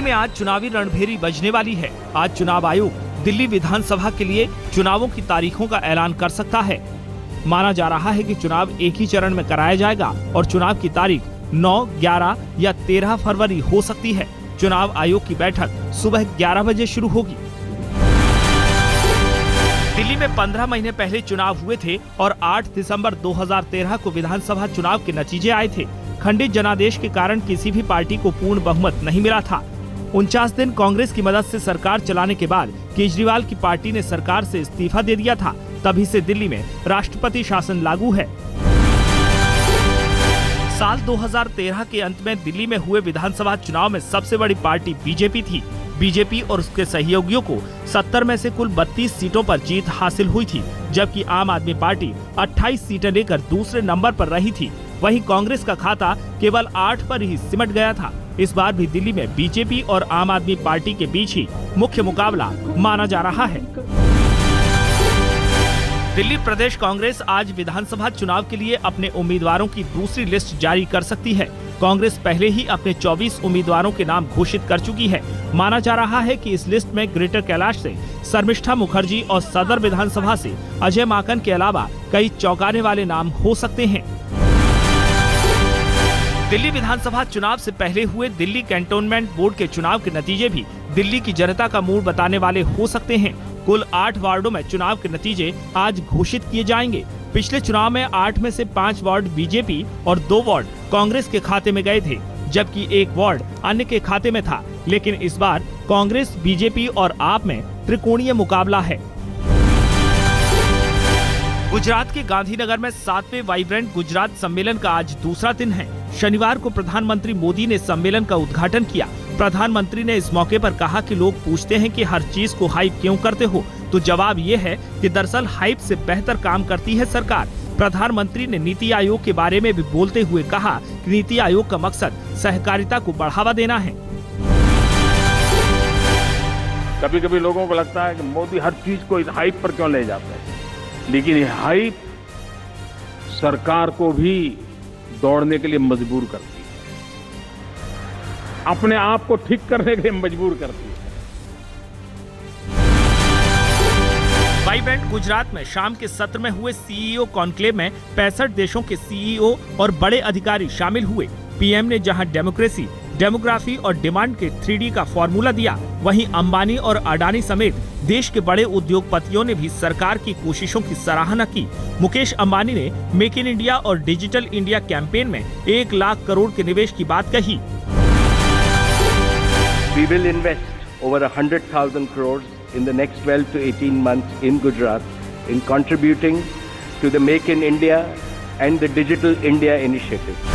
दिल्ली में आज चुनावी रणभेरी बजने वाली है। आज चुनाव आयोग दिल्ली विधानसभा के लिए चुनावों की तारीखों का ऐलान कर सकता है। माना जा रहा है कि चुनाव एक ही चरण में कराया जाएगा और चुनाव की तारीख 9, 11 या 13 फरवरी हो सकती है। चुनाव आयोग की बैठक सुबह 11 बजे शुरू होगी। दिल्ली में 15 महीने पहले चुनाव हुए थे और 8 दिसंबर 2013 को विधानसभा चुनाव के नतीजे आए थे। खंडित जनादेश के कारण किसी भी पार्टी को पूर्ण बहुमत नहीं मिला था। 49 दिन कांग्रेस की मदद से सरकार चलाने के बाद केजरीवाल की पार्टी ने सरकार से इस्तीफा दे दिया था। तभी से दिल्ली में राष्ट्रपति शासन लागू है। साल 2013 के अंत में दिल्ली में हुए विधानसभा चुनाव में सबसे बड़ी पार्टी बीजेपी थी। बीजेपी और उसके सहयोगियों को 70 में से कुल 32 सीटों पर जीत हासिल हुई थी, जबकि आम आदमी पार्टी 28 सीटें लेकर दूसरे नंबर पर रही थी। वहीं कांग्रेस का खाता केवल 8 पर ही सिमट गया था। इस बार भी दिल्ली में बीजेपी और आम आदमी पार्टी के बीच ही मुख्य मुकाबला माना जा रहा है। दिल्ली प्रदेश कांग्रेस आज विधानसभा चुनाव के लिए अपने उम्मीदवारों की दूसरी लिस्ट जारी कर सकती है। कांग्रेस पहले ही अपने 24 उम्मीदवारों के नाम घोषित कर चुकी है। माना जा रहा है कि इस लिस्ट में ग्रेटर कैलाश से शर्मिष्ठा मुखर्जी और सदर विधानसभा से अजय माकन के अलावा कई चौंकाने वाले नाम हो सकते हैं। दिल्ली विधानसभा चुनाव से पहले हुए दिल्ली कैंटोनमेंट बोर्ड के चुनाव के नतीजे भी दिल्ली की जनता का मूड बताने वाले हो सकते हैं। कुल 8 वार्डों में चुनाव के नतीजे आज घोषित किए जाएंगे। पिछले चुनाव में 8 में से 5 वार्ड बीजेपी और 2 वार्ड कांग्रेस के खाते में गए थे, जबकि 1 वार्ड अन्य के खाते में था। लेकिन इस बार कांग्रेस, बीजेपी और आप में त्रिकोणीय मुकाबला है। गुजरात के गांधीनगर में 7वें वाइब्रेंट गुजरात सम्मेलन का आज दूसरा दिन है। शनिवार को प्रधानमंत्री मोदी ने सम्मेलन का उद्घाटन किया। प्रधानमंत्री ने इस मौके पर कहा कि लोग पूछते हैं कि हर चीज को हाइप क्यों करते हो, तो जवाब ये है कि दरअसल हाइप से बेहतर काम करती है सरकार। प्रधानमंत्री ने नीति आयोग के बारे में भी बोलते हुए कहा कि नीति आयोग का मकसद सहकारिता को बढ़ावा देना है। कभी कभी लोगों को लगता है कि मोदी हर चीज को इस हाइप पर क्यों ले जाते हैं, लेकिन ये हाइप सरकार को भी दौड़ने के लिए मजबूर करती है, अपने आप को ठीक करने के लिए मजबूर करती है। वाइब्रेंट गुजरात में शाम के सत्र में हुए सीईओ कॉन्क्लेव में 65 देशों के सीईओ और बड़े अधिकारी शामिल हुए। पीएम ने जहां डेमोक्रेसी, डेमोग्राफी और डिमांड के 3D का फॉर्मूला दिया, वहीं अंबानी और अडानी समेत देश के बड़े उद्योगपतियों ने भी सरकार की कोशिशों की सराहना की। मुकेश अंबानी ने मेक इन इंडिया और डिजिटल इंडिया कैंपेन में 1 लाख करोड़ के निवेश की बात कही। We will invest over 100,000 crores in the next 12 to 18 months in Gujarat in contributing to the Make in India and the Digital India initiative.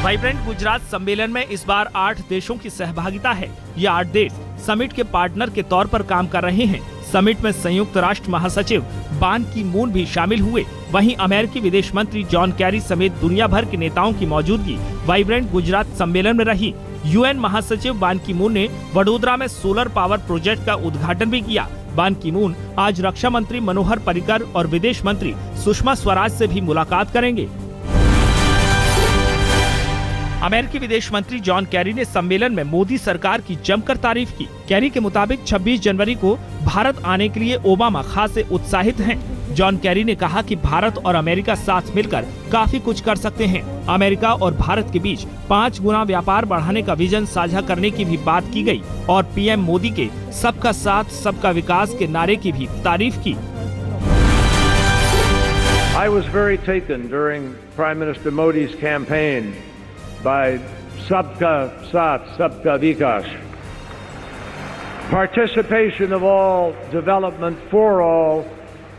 Vibrant Gujarat सम्मेलन में इस बार 8 देशों की सहभागिता है। ये 8 देश समिट के पार्टनर के तौर पर काम कर रहे हैं। समिट में संयुक्त राष्ट्र महासचिव बान की मून भी शामिल हुए। वहीं अमेरिकी विदेश मंत्री जॉन कैरी समेत दुनिया भर के नेताओं की मौजूदगी वाइब्रेंट गुजरात सम्मेलन में रही। यूएन महासचिव बान की मून ने वडोदरा में सोलर पावर प्रोजेक्ट का उद्घाटन भी किया। बान की मून आज रक्षा मंत्री मनोहर पर्रिकर और विदेश मंत्री सुषमा स्वराज से भी मुलाकात करेंगे। अमेरिकी विदेश मंत्री जॉन कैरी ने सम्मेलन में मोदी सरकार की जमकर तारीफ की। कैरी के मुताबिक 26 जनवरी को भारत आने के लिए ओबामा खासे उत्साहित हैं। जॉन कैरी ने कहा कि भारत और अमेरिका साथ मिलकर काफी कुछ कर सकते हैं। अमेरिका और भारत के बीच 5 गुना व्यापार बढ़ाने का विजन साझा करने की भी बात की गई और पीएम मोदी के सबका साथ सबका विकास के नारे की भी तारीफ की। I was very taken during Prime Minister Modi's campaign by Sabka Saath, Sabka Vikas. Participation of all, development for all.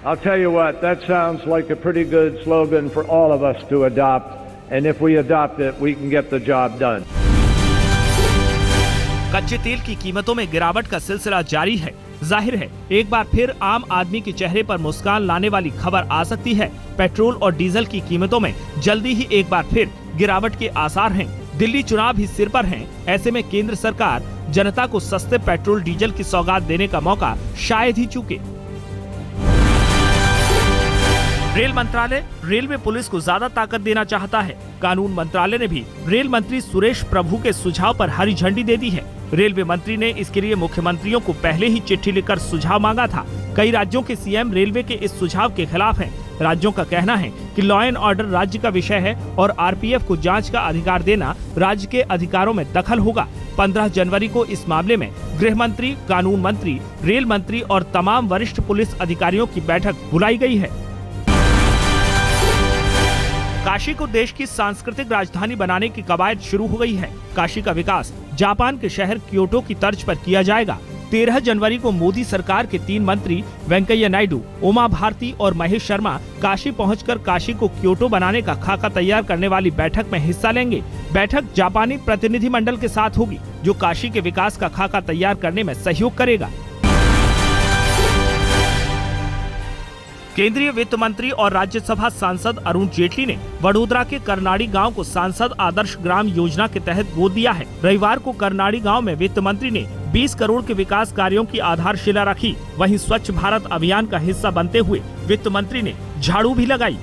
I'll tell you what, that sounds like a pretty good slogan for all of us to adopt. And if we adopt it, we can get the job done. कच्चे तेल की कीमतों में गिरावट का सिलसिला जारी है। जाहिर है एक बार फिर आम आदमी के चेहरे पर मुस्कान लाने वाली खबर आ सकती है। पेट्रोल और डीजल की कीमतों में जल्दी ही एक बार फिर गिरावट के आसार हैं। दिल्ली चुनाव भी सिर पर हैं। ऐसे में केंद्र सरकार जनता को सस्ते पेट्रोल डीजल की सौगात देने का मौका शायद ही चूके। रेल मंत्रालय रेलवे पुलिस को ज्यादा ताकत देना चाहता है। कानून मंत्रालय ने भी रेल मंत्री सुरेश प्रभु के सुझाव पर हरी झंडी दे दी है। रेलवे मंत्री ने इसके लिए मुख्यमंत्रियों को पहले ही चिट्ठी लिखकर सुझाव मांगा था। कई राज्यों के सीएम रेलवे के इस सुझाव के खिलाफ हैं। राज्यों का कहना है कि लॉ एंड ऑर्डर राज्य का विषय है और आरपीएफ को जांच का अधिकार देना राज्य के अधिकारों में दखल होगा। 15 जनवरी को इस मामले में गृह मंत्री, कानून मंत्री, रेल मंत्री और तमाम वरिष्ठ पुलिस अधिकारियों की बैठक बुलाई गई है। काशी को देश की सांस्कृतिक राजधानी बनाने की कवायद शुरू हो गई है। काशी का विकास जापान के शहर क्योटो की तर्ज पर किया जाएगा। 13 जनवरी को मोदी सरकार के 3 मंत्री वेंकैया नायडू, उमा भारती और महेश शर्मा काशी पहुंचकर काशी को क्योटो बनाने का खाका तैयार करने वाली बैठक में हिस्सा लेंगे। बैठक जापानी प्रतिनिधिमंडल के साथ होगी, जो काशी के विकास का खाका तैयार करने में सहयोग करेगा। केंद्रीय वित्त मंत्री और राज्यसभा सांसद अरुण जेटली ने वडोदरा के करनाड़ी गांव को सांसद आदर्श ग्राम योजना के तहत गोद दिया है। रविवार को करनाड़ी गांव में वित्त मंत्री ने 20 करोड़ के विकास कार्यों की आधारशिला रखी। वहीं स्वच्छ भारत अभियान का हिस्सा बनते हुए वित्त मंत्री ने झाड़ू भी लगाई।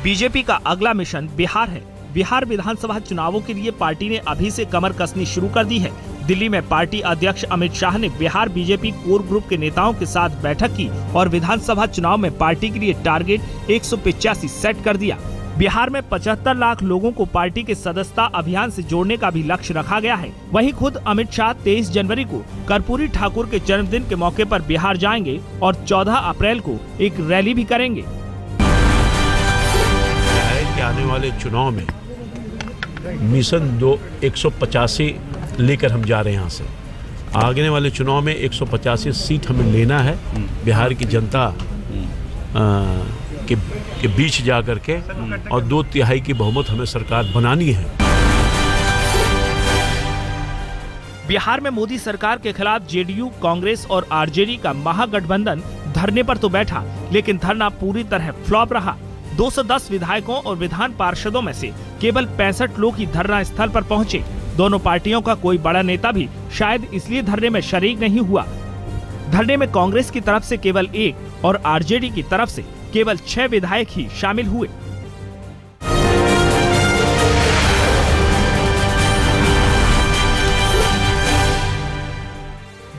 बीजेपी का अगला मिशन बिहार है। बिहार विधानसभा चुनावों के लिए पार्टी ने अभी से कमर कसनी शुरू कर दी है। दिल्ली में पार्टी अध्यक्ष अमित शाह ने बिहार बीजेपी कोर ग्रुप के नेताओं के साथ बैठक की और विधानसभा चुनाव में पार्टी के लिए टारगेट 185 सेट कर दिया। बिहार में 75 लाख लोगों को पार्टी के सदस्यता अभियान से जोड़ने का भी लक्ष्य रखा गया है। वहीं खुद अमित शाह 23 जनवरी को कर्पूरी ठाकुर के जन्मदिन के मौके पर बिहार जाएंगे और 14 अप्रैल को एक रैली भी करेंगे। आने वाले चुनाव में मिशन 185 लेकर हम जा रहे हैं। यहाँ से आगे वाले चुनाव में 185 सीट हमें लेना है। बिहार की जनता के बीच जा करके और 2/3 की बहुमत हमें सरकार बनानी है। बिहार में मोदी सरकार के खिलाफ जेडीयू, कांग्रेस और आरजेडी का महागठबंधन धरने पर तो बैठा, लेकिन धरना पूरी तरह फ्लॉप रहा। 210 विधायकों और विधान पार्षदों में से केवल 65 लोग ही धरना स्थल पर पहुंचे। दोनों पार्टियों का कोई बड़ा नेता भी शायद इसलिए धरने में शरीक नहीं हुआ। धरने में कांग्रेस की तरफ से केवल 1 और आरजेडी की तरफ से केवल 6 विधायक ही शामिल हुए।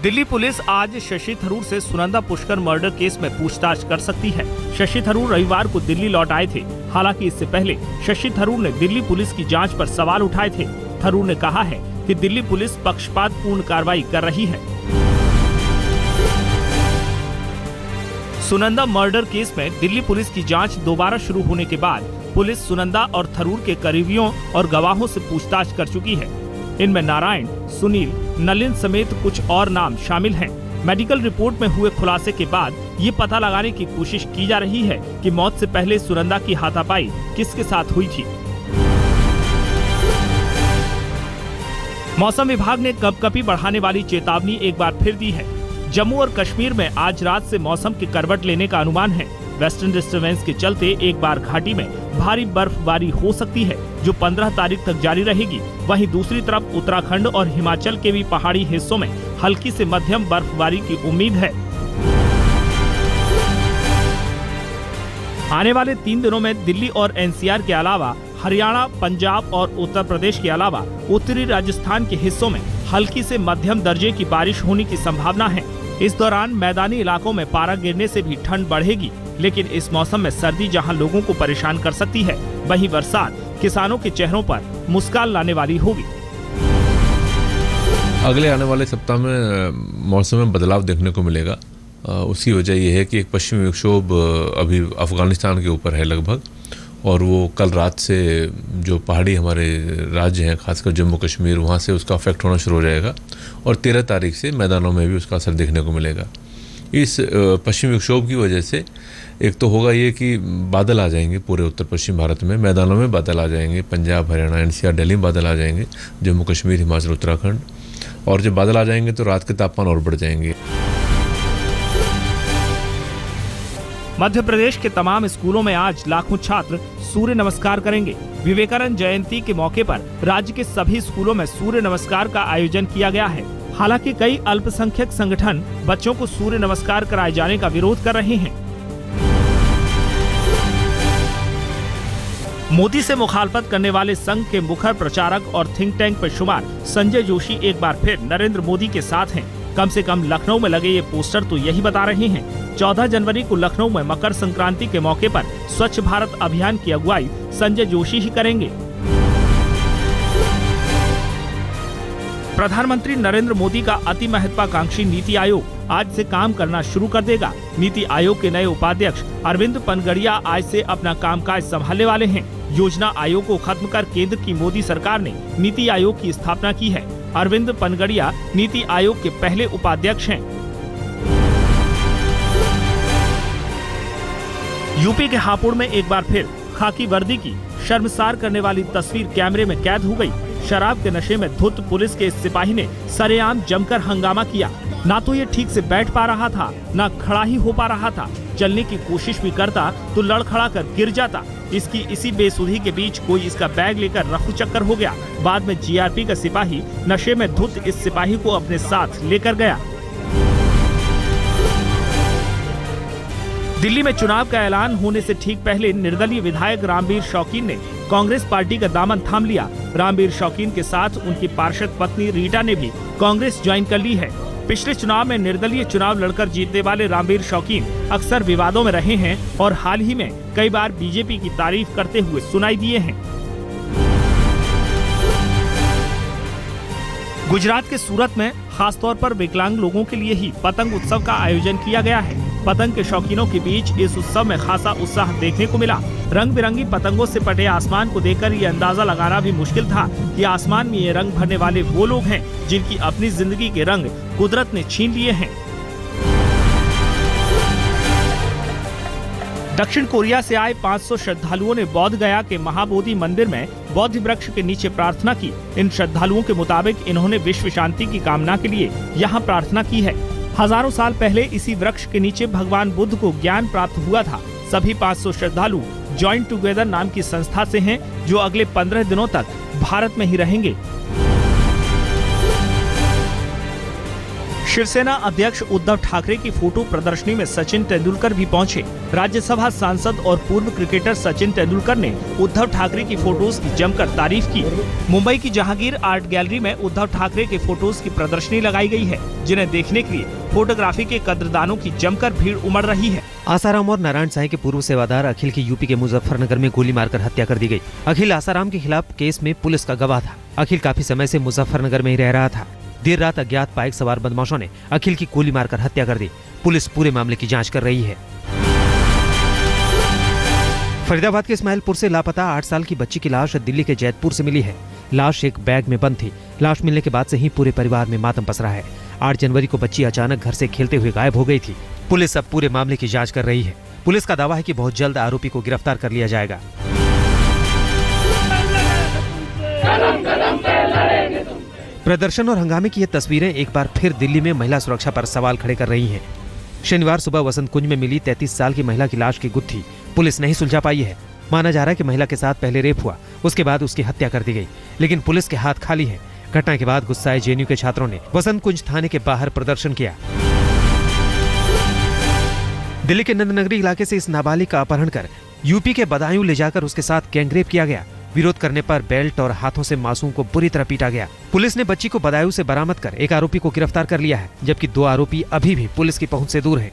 दिल्ली पुलिस आज शशि थरूर से सुनंदा पुष्कर मर्डर केस में पूछताछ कर सकती है। शशि थरूर रविवार को दिल्ली लौट आए थे। हालांकि इससे पहले शशि थरूर ने दिल्ली पुलिस की जांच पर सवाल उठाए थे। थरूर ने कहा है कि दिल्ली पुलिस पक्षपातपूर्ण कार्रवाई कर रही है। सुनंदा मर्डर केस में दिल्ली पुलिस की जांच दोबारा शुरू होने के बाद पुलिस सुनंदा और थरूर के करीबियों और गवाहों से पूछताछ कर चुकी है। इनमें नारायण, सुनील, नलिन समेत कुछ और नाम शामिल हैं। मेडिकल रिपोर्ट में हुए खुलासे के बाद ये पता लगाने की कोशिश की जा रही है कि मौत से पहले सुनंदा की हाथापाई किसके साथ हुई थी। मौसम विभाग ने कपकपी बढ़ाने वाली चेतावनी एक बार फिर दी है। जम्मू और कश्मीर में आज रात से मौसम की करवट लेने का अनुमान है। वेस्टर्न डिस्टर्बेंस के चलते एक बार घाटी में भारी बर्फबारी हो सकती है, जो 15 तारीख तक जारी रहेगी। वहीं दूसरी तरफ उत्तराखंड और हिमाचल के भी पहाड़ी हिस्सों में हल्की से मध्यम बर्फबारी की उम्मीद है। आने वाले 3 दिनों में दिल्ली और एनसीआर के अलावा हरियाणा, पंजाब और उत्तर प्रदेश के अलावा उत्तरी राजस्थान के हिस्सों में हल्की से मध्यम दर्जे की बारिश होने की संभावना है। इस दौरान मैदानी इलाकों में पारा गिरने से भी ठंड बढ़ेगी, लेकिन इस मौसम में सर्दी जहां लोगों को परेशान कर सकती है, वहीं बरसात किसानों के चेहरों पर मुस्कान लाने वाली होगी। अगले आने वाले सप्ताह में मौसम में बदलाव देखने को मिलेगा। उसकी वजह यह है कि एक पश्चिमी विक्षोभ अभी अफगानिस्तान के ऊपर है लगभग, और वो कल रात से जो पहाड़ी हमारे राज्य हैं, खासकर जम्मू कश्मीर, वहाँ से उसका इफेक्ट होना शुरू हो जाएगा और 13 तारीख से मैदानों में भी उसका असर देखने को मिलेगा। इस पश्चिमी विक्षोभ की वजह से एक तो होगा ये कि बादल आ जाएंगे पूरे उत्तर पश्चिम भारत में, मैदानों में बादल आ जाएंगे, पंजाब, हरियाणा, एनसीआर, दिल्ली में बादल आ जाएंगे, जम्मू कश्मीर, हिमाचल, उत्तराखंड, और जब बादल आ जाएंगे तो रात के तापमान और बढ़ जाएंगे। मध्य प्रदेश के तमाम स्कूलों में आज लाखों छात्र सूर्य नमस्कार करेंगे। विवेकानंद जयंती के मौके पर राज्य के सभी स्कूलों में सूर्य नमस्कार का आयोजन किया गया है। हालांकि कई अल्पसंख्यक संगठन बच्चों को सूर्य नमस्कार कराए जाने का विरोध कर रहे हैं। मोदी से मुखालफत करने वाले संघ के मुखर प्रचारक और थिंक टैंक पर शुमार संजय जोशी एक बार फिर नरेंद्र मोदी के साथ हैं। कम से कम लखनऊ में लगे ये पोस्टर तो यही बता रहे हैं। 14 जनवरी को लखनऊ में मकर संक्रांति के मौके पर स्वच्छ भारत अभियान की अगुवाई संजय जोशी ही करेंगे। प्रधानमंत्री नरेंद्र मोदी का अति महत्वाकांक्षी नीति आयोग आज से काम करना शुरू कर देगा। नीति आयोग के नए उपाध्यक्ष अरविंद पनगड़िया आज से अपना कामकाज संभालने वाले हैं। योजना आयोग को खत्म कर केंद्र की मोदी सरकार ने नीति आयोग की स्थापना की है। अरविंद पनगड़िया नीति आयोग के पहले उपाध्यक्ष हैं। यूपी के हापुड़ में एक बार फिर खाकी वर्दी की शर्मसार करने वाली तस्वीर कैमरे में कैद हो गई। शराब के नशे में धुत पुलिस के इस सिपाही ने सरेआम जमकर हंगामा किया। ना तो ये ठीक से बैठ पा रहा था, ना खड़ा ही हो पा रहा था। चलने की कोशिश भी करता तो लड़खड़ा कर गिर जाता। इसकी इसी बेसुधी के बीच कोई इसका बैग लेकर रफू चक्कर हो गया। बाद में जीआरपी का सिपाही नशे में धुत इस सिपाही को अपने साथ लेकर गया। दिल्ली में चुनाव का ऐलान होने से ठीक पहले निर्दलीय विधायक रामवीर शौकीन ने कांग्रेस पार्टी का दामन थाम लिया। रामवीर शौकीन के साथ उनकी पार्षद पत्नी रीटा ने भी कांग्रेस ज्वाइन कर ली है। पिछले चुनाव में निर्दलीय चुनाव लड़कर जीतने वाले रामवीर शौकीन अक्सर विवादों में रहे हैं और हाल ही में कई बार बीजेपी की तारीफ करते हुए सुनाई दिए हैं। गुजरात के सूरत में खासतौर पर विकलांग लोगों के लिए ही पतंग उत्सव का आयोजन किया गया है। पतंग के शौकीनों के बीच इस उत्सव में खासा उत्साह देखने को मिला। रंग बिरंगी पतंगों से पटे आसमान को देखकर ये अंदाजा लगाना भी मुश्किल था कि आसमान में ये रंग भरने वाले वो लोग हैं जिनकी अपनी जिंदगी के रंग कुदरत ने छीन लिए हैं। दक्षिण कोरिया से आए 500 श्रद्धालुओं ने बोध गया के महाबोधि मंदिर में बौद्ध वृक्ष के नीचे प्रार्थना की। इन श्रद्धालुओं के मुताबिक इन्होंने विश्व शांति की कामना के लिए यहाँ प्रार्थना की है। हजारों साल पहले इसी वृक्ष के नीचे भगवान बुद्ध को ज्ञान प्राप्त हुआ था। सभी 500 श्रद्धालु जॉइन टुगेदर नाम की संस्था से हैं, जो अगले 15 दिनों तक भारत में ही रहेंगे। शिवसेना अध्यक्ष उद्धव ठाकरे की फोटो प्रदर्शनी में सचिन तेंदुलकर भी पहुंचे। राज्यसभा सांसद और पूर्व क्रिकेटर सचिन तेंदुलकर ने उद्धव ठाकरे की फोटोज की जमकर तारीफ की। मुंबई की जहांगीर आर्ट गैलरी में उद्धव ठाकरे के फोटोज की प्रदर्शनी लगाई गई है, जिन्हें देखने के लिए फोटोग्राफी के कद्रदानों की जमकर भीड़ उमड़ रही है। आसाराम और नारायण साई के पूर्व सेवादार अखिल की यूपी के मुजफ्फरनगर में गोली मारकर हत्या कर दी गई। अखिल आसाराम के खिलाफ केस में पुलिस का गवाह था। अखिल काफी समय से मुजफ्फरनगर में ही रह रहा था। देर रात अज्ञात बाइक सवार बदमाशों ने अखिल की गोली मारकर हत्या कर दी। पुलिस पूरे मामले की जांच कर रही है। फरीदाबाद के इस्माइलपुर से लापता 8 साल की बच्ची की लाश दिल्ली के जैतपुर से मिली है। लाश एक बैग में बंद थी। लाश मिलने के बाद से ही पूरे परिवार में मातम पसरा है। 8 जनवरी को बच्ची अचानक घर से खेलते हुए गायब हो गई थी। पुलिस अब पूरे मामले की जांच कर रही है। पुलिस का दावा है कि बहुत जल्द आरोपी को गिरफ्तार कर लिया जाएगा। प्रदर्शन और हंगामे की ये तस्वीरें एक बार फिर दिल्ली में महिला सुरक्षा पर सवाल खड़े कर रही हैं। शनिवार सुबह वसंत कुंज में मिली 33 साल की महिला की लाश की गुत्थी पुलिस नहीं सुलझा पाई है। माना जा रहा है कि महिला के साथ पहले रेप हुआ, उसके बाद उसकी हत्या कर दी गई, लेकिन पुलिस के हाथ खाली है। घटना के बाद गुस्साए जेएनयू के छात्रों ने वसंत कुंज थाने के बाहर प्रदर्शन किया। दिल्ली के नंदनगरी इलाके से इस नाबालिग का अपहरण कर यूपी के बदायूं ले जाकर उसके साथ गैंगरेप किया गया। विरोध करने पर बेल्ट और हाथों से मासूम को बुरी तरह पीटा गया। पुलिस ने बच्ची को बदायूं से बरामद कर एक आरोपी को गिरफ्तार कर लिया है, जबकि 2 आरोपी अभी भी पुलिस की पहुंच से दूर हैं।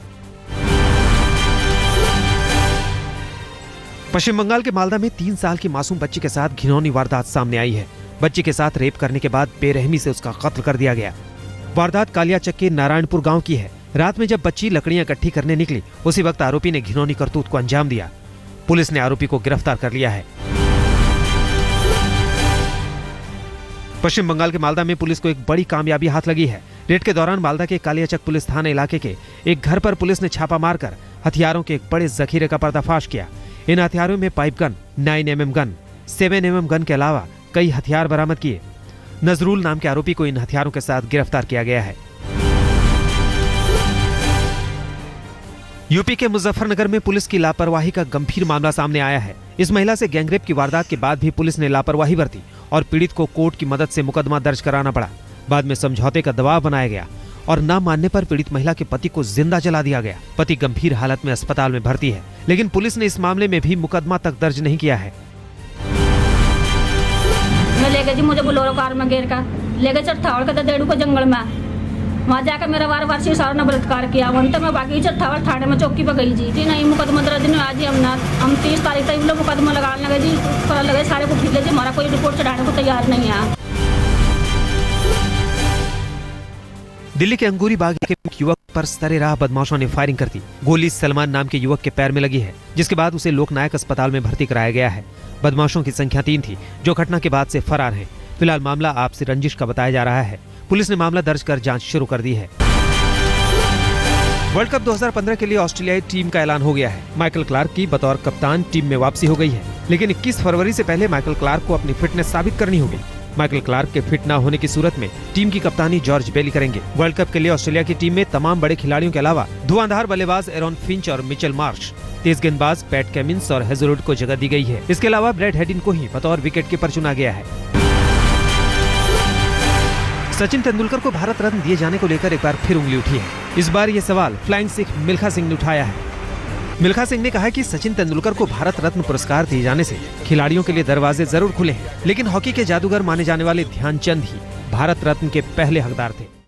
पश्चिम बंगाल के मालदा में 3 साल की मासूम बच्ची के साथ घिनौनी वारदात सामने आई है। बच्ची के साथ रेप करने के बाद बेरहमी से उसका कत्ल कर दिया गया। वारदात कालियाचक के नारायणपुर गांव की है। रात में जब बच्ची लकड़ियां इकट्ठी करने निकली, उसी वक्त आरोपी ने घिनौनी करतूत को अंजाम दिया। पुलिस ने आरोपी को गिरफ्तार कर लिया है। पश्चिम बंगाल के मालदा में पुलिस को एक बड़ी कामयाबी हाथ लगी है। रेड के दौरान मालदा के कालियाचक पुलिस थाना इलाके के एक घर पर पुलिस ने छापा मारकर हथियारों के एक बड़े जखीरे का पर्दाफाश किया। इन हथियारों में pipe gun, 9mm gun, 7mm gun के अलावा कई हथियार बरामद किए। नजरुल नाम के आरोपी को इन हथियारों के साथ गिरफ्तार किया गया है। यूपी के मुजफ्फरनगर में पुलिस की लापरवाही का गंभीर मामला सामने आया है। इस महिला से गैंगरेप की वारदात के बाद भी पुलिस ने लापरवाही बरती और पीड़ित को कोर्ट की मदद से मुकदमा दर्ज कराना पड़ा। बाद में समझौते का दबाव बनाया गया और न मानने पर पीड़ित महिला के पति को जिंदा जला दिया गया। पति गंभीर हालत में अस्पताल में भर्ती है, लेकिन पुलिस ने इस मामले में भी मुकदमा तक दर्ज नहीं किया है। मैं ले गई जी, मुझे बोलेरो कार में घेर कर ले गए चट्ठावड़ के देड़ू को जंगल में। वहाँ जाकर मेरा वार सिसार ने बलात्कार किया। वहीं तो मैं बाकी चट्ठावड़ थाने में चौकी पर गई जी नहीं मुकदमा दर्ज नहीं आज हम 30 तारीख तक लोग मुकदमा लगाने लगे जी, कर लगे सारे को ठीक है जी, हमारा कोई रिपोर्ट चढ़ाने को तैयार नहीं है। दिल्ली के अंगूरी बाग के युवक पर सरेराह बदमाशों ने फायरिंग कर दी। गोली सलमान नाम के युवक के पैर में लगी है, जिसके बाद उसे लोकनायक अस्पताल में भर्ती कराया गया है। बदमाशों की संख्या 3 थी, जो घटना के बाद से फरार हैं। फिलहाल मामला आपसी रंजिश का बताया जा रहा है। पुलिस ने मामला दर्ज कर जांच शुरू कर दी है। वर्ल्ड कप 2015 के लिए ऑस्ट्रेलियाई टीम का ऐलान हो गया है। माइकल क्लार्क की बतौर कप्तान टीम में वापसी हो गई है, लेकिन 21 फरवरी से पहले माइकल क्लार्क को अपनी फिटनेस साबित करनी होगी। माइकल क्लार्क के फिट न होने की सूरत में टीम की कप्तानी जॉर्ज बेली करेंगे। वर्ल्ड कप के लिए ऑस्ट्रेलिया की टीम में तमाम बड़े खिलाड़ियों के अलावा धुआंधार बल्लेबाज एरॉन फिंच और मिचेल मार्श, तेज गेंदबाज पैट कमिंस और हेजलवुड को जगह दी गई है। इसके अलावा ब्रैड हेडिन को ही बतौर विकेट कीपर चुना गया है। सचिन तेंदुलकर को भारत रत्न दिए जाने को लेकर एक बार फिर उंगली उठी है। इस बार ये सवाल फ्लाइंग सिख मिल्खा सिंह ने उठाया है। मिल्खा सिंह ने कहा कि सचिन तेंदुलकर को भारत रत्न पुरस्कार दिए जाने से खिलाड़ियों के लिए दरवाजे जरूर खुले हैं, लेकिन हॉकी के जादूगर माने जाने वाले ध्यानचंद ही भारत रत्न के पहले हकदार थे।